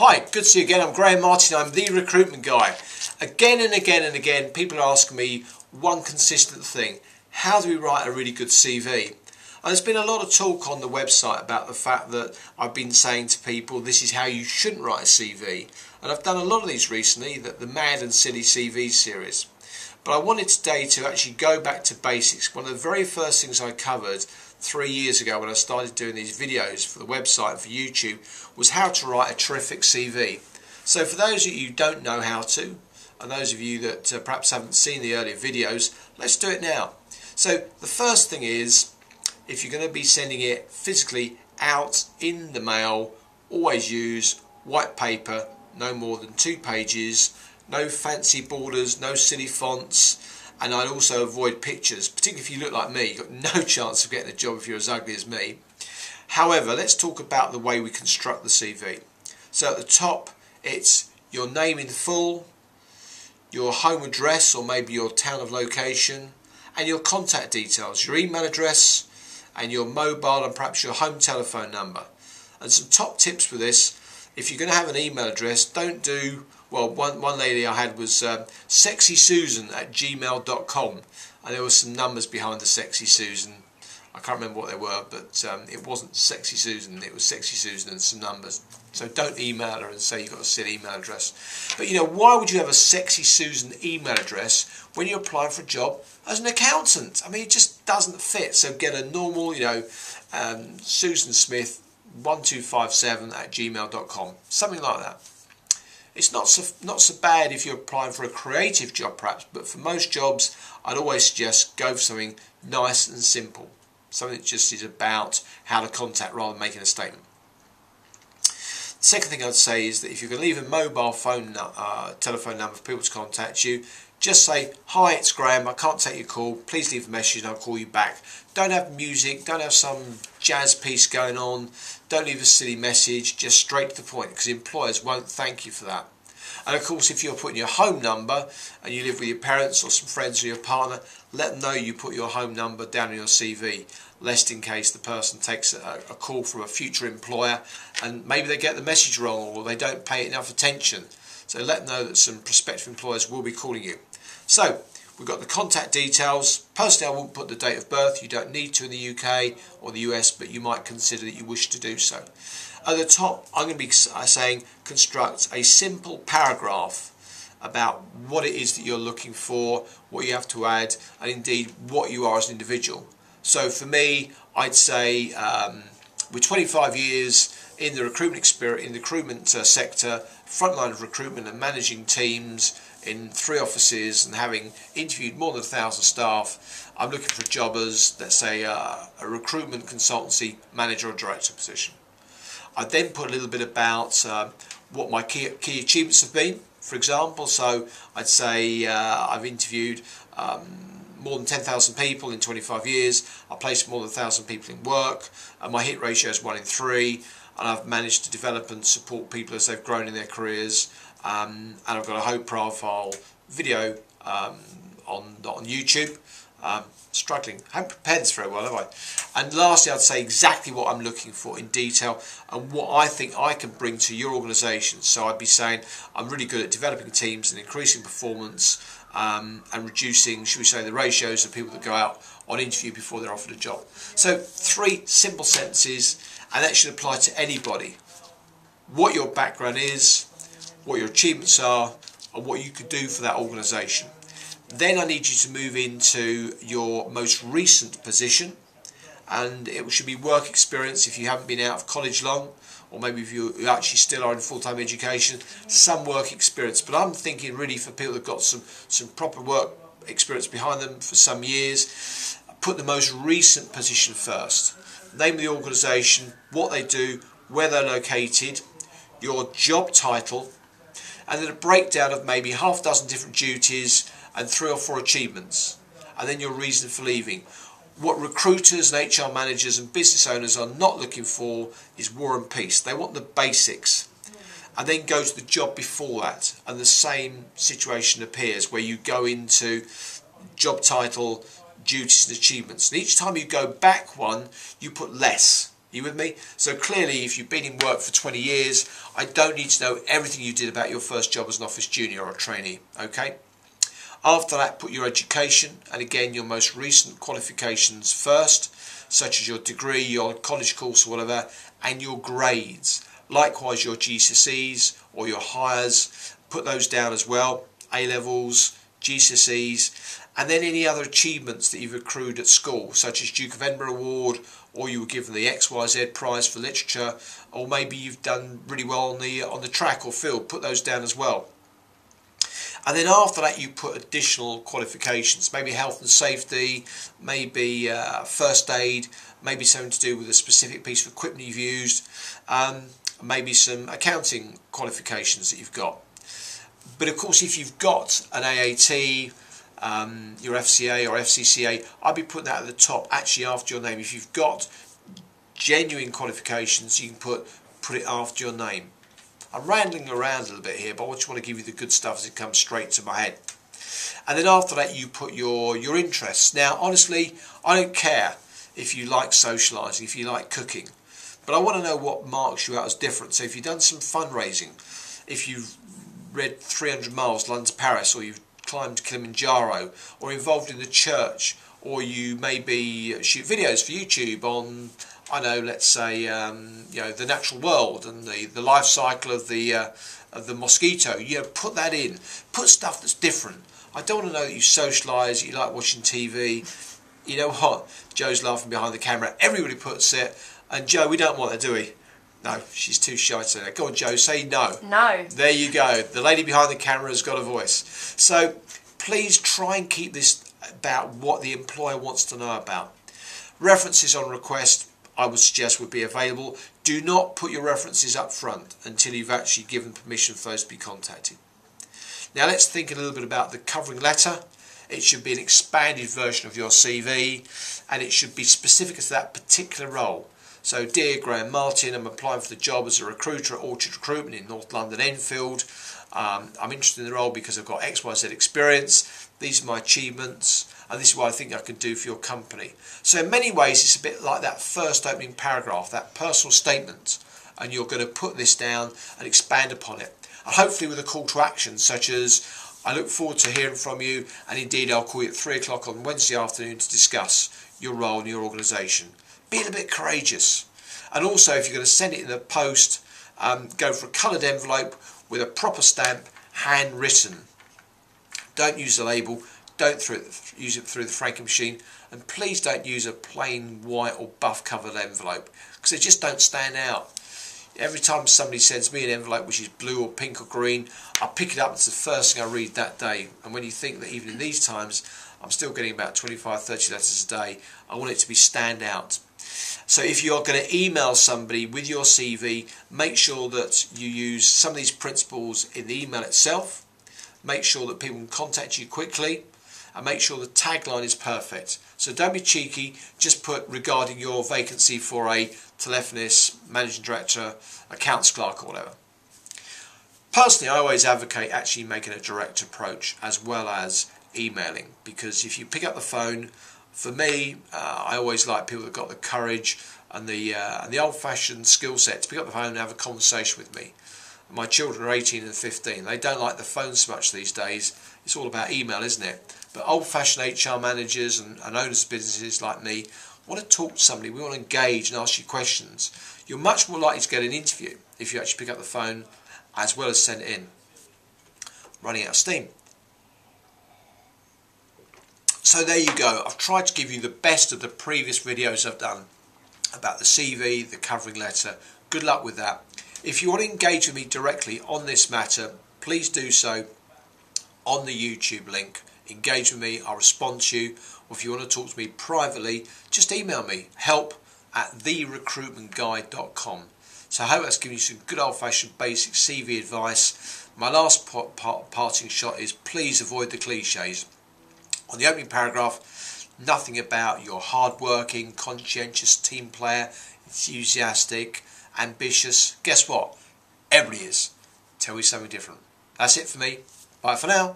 Hi, good to see you again. I'm Graham Martin. I'm the recruitment guy. Again and again and again, people are asking me one consistent thing. How do we write a really good CV? And there's been a lot of talk on the website about the fact that I've been saying to people, this is how you shouldn't write a CV. And I've done a lot of these recently, the Mad and Silly CV series. But I wanted today to actually go back to basics. One of the very first things I covered 3 years ago when I started doing these videos for the website and for YouTube was how to write a terrific CV. So for those of you who don't know how to, and those of you that perhaps haven't seen the earlier videos, let's do it now. So the first thing is, if you're going to be sending it physically out in the mail, always use white paper, no more than 2 pages, no fancy borders, no silly fonts, and I'd also avoid pictures, particularly if you look like me. You've got no chance of getting a job if you're as ugly as me. However, let's talk about the way we construct the CV. So at the top, it's your name in full, your home address or maybe your town of location, and your contact details, your email address and your mobile and perhaps your home telephone number. And some top tips for this: if you're going to have an email address, don't do, well, one lady I had was sexysusan@gmail.com, and there were some numbers behind the Sexy Susan. I can't remember what they were, but it wasn't Sexy Susan, it was Sexy Susan and some numbers. So don't email her and say you've got a silly email address. But you know, why would you have a Sexy Susan email address when you're applying for a job as an accountant? I mean, it just doesn't fit. So get a normal, Susan Smith 1257@gmail.com, something like that. It's not so bad if you're applying for a creative job perhaps, but for most jobs I'd always suggest go for something nice and simple, something that just is about how to contact rather than making a statement. The second thing I'd say is that if you're going to leave a mobile phone telephone number for people to contact you, just say, hi, it's Graham, I can't take your call, please leave a message and I'll call you back. Don't have music, don't have some jazz piece going on, don't leave a silly message, just straight to the point, because employers won't thank you for that. And of course, if you're putting your home number and you live with your parents or some friends or your partner, let them know you put your home number down on your CV, lest in case the person takes a call from a future employer and maybe they get the message wrong or they don't pay enough attention. So let them know that some prospective employers will be calling you. So we've got the contact details. Personally, I wouldn't put the date of birth. You don't need to in the UK or the US, but you might consider that you wish to do so. At the top, I'm going to be saying construct a simple paragraph about what it is that you're looking for, what you have to add, and indeed what you are as an individual. So for me, I'd say with 25 years in the recruitment sector, frontline of recruitment and managing teams in 3 offices and having interviewed more than 1,000 staff, I'm looking for jobbers, let's say a recruitment consultancy manager or director position. I then put a little bit about what my key achievements have been, for example. So I'd say I've interviewed more than 10,000 people in 25 years, I placed more than 1,000 people in work, and my hit ratio is 1 in 3, and I've managed to develop and support people as they've grown in their careers, and I've got a high profile video on YouTube. Struggling, I haven't prepared this very well, have I? And lastly, I'd say exactly what I'm looking for in detail and what I think I can bring to your organisation. So I'd be saying I'm really good at developing teams and increasing performance and reducing, should we say, the ratios of people that go out on interview before they're offered a job. So 3 simple sentences, and that should apply to anybody. What your background is, what your achievements are, and what you could do for that organisation. Then I need you to move into your most recent position, and it should be work experience if you haven't been out of college long, or maybe if you actually still are in full-time education, some work experience. But I'm thinking really for people that have got some proper work experience behind them for some years, put the most recent position first. Name of the organisation, what they do, where they're located, your job title, and then a breakdown of maybe half a dozen different duties and 3 or 4 achievements, and then your reason for leaving. What recruiters and HR managers and business owners are not looking for is war and peace. They want the basics, and then go to the job before that, and the same situation appears where you go into job title, duties and achievements, and each time you go back one you put less. You with me? So clearly, if you've been in work for 20 years, I don't need to know everything you did about your first job as an office junior or a trainee, okay? After that, put your education, and again, your most recent qualifications first, such as your degree, your college course or whatever, and your grades. Likewise, your GCSEs or your hires, put those down as well, A-levels, GCSEs, and then any other achievements that you've accrued at school, such as Duke of Edinburgh Award, or you were given the XYZ prize for literature, or maybe you've done really well on the track or field. Put those down as well. And then after that, you put additional qualifications, maybe health and safety, maybe first aid, maybe something to do with a specific piece of equipment you've used, maybe some accounting qualifications that you've got. But of course, if you've got an AAT, your FCA or FCCA, I'd be putting that at the top, actually after your name. If you've got genuine qualifications, you can put it after your name. I'm rambling around a little bit here, but I just want to give you the good stuff as it comes straight to my head. And then after that, you put your interests. Now, honestly, I don't care if you like socialising, if you like cooking, but I want to know what marks you out as different. So if you've done some fundraising, if you've read 300 miles, London to Paris, or you've climbed Kilimanjaro, or involved in the church, or you maybe shoot videos for YouTube on, I know, let's say, the natural world and the life cycle of the mosquito. Put that in. Put stuff that's different. I don't want to know that you socialise, you like watching TV. You know what? Joe's laughing behind the camera. Everybody puts it. And Joe, we don't want that, do we? No, she's too shy to say that. Go on, Joe, say no. No. There you go. The lady behind the camera has got a voice. So please try and keep this about what the employer wants to know about. References on request, I would suggest, would be available. Do not put your references up front until you've actually given permission for those to be contacted. Now let's think a little bit about the covering letter. It should be an expanded version of your CV, and it should be specific to that particular role. So, dear Graham Martin, I'm applying for the job as a recruiter at Orchard Recruitment in North London, Enfield. I'm interested in the role because I've got XYZ experience. These are my achievements, and this is what I think I can do for your company. So in many ways, it's a bit like that first opening paragraph, that personal statement, and you're going to put this down and expand upon it. And hopefully with a call to action, such as, I look forward to hearing from you, and indeed I'll call you at 3 o'clock on Wednesday afternoon to discuss your role in your organisation. Be a little bit courageous. And also, if you're going to send it in the post, go for a coloured envelope with a proper stamp, handwritten. Don't use a label, don't use it through the franking machine, and please don't use a plain white or buff covered envelope, because they just don't stand out. Every time somebody sends me an envelope which is blue or pink or green, I pick it up, it's the first thing I read that day. And when you think that even in these times I'm still getting about 25-30 letters a day, I want it to be stand out. So if you're going to email somebody with your CV, make sure that you use some of these principles in the email itself. Make sure that people can contact you quickly, and make sure the tagline is perfect. So don't be cheeky, just put regarding your vacancy for a telephonist, managing director, accounts clerk or whatever. Personally, I always advocate actually making a direct approach as well as emailing, because if you pick up the phone, for me, I always like people that got the courage and the old-fashioned skill set to pick up the phone and have a conversation with me. My children are 18 and 15. They don't like the phone so much these days. It's all about email, isn't it? But old-fashioned HR managers and owners of businesses like me want to talk to somebody. We want to engage and ask you questions. You're much more likely to get an interview if you actually pick up the phone as well as send it in. Running out of steam. So there you go. I've tried to give you the best of the previous videos I've done about the CV, the covering letter. Good luck with that. If you want to engage with me directly on this matter, please do so on the YouTube link. Engage with me, I'll respond to you. Or if you want to talk to me privately, just email me, help@therecruitmentguy.com. So I hope that's given you some good old-fashioned basic CV advice. My last parting shot is please avoid the cliches. On the opening paragraph, nothing about your hard-working, conscientious team player, enthusiastic, ambitious. Guess what? Everybody is. Tell you something different. That's it for me. Bye for now.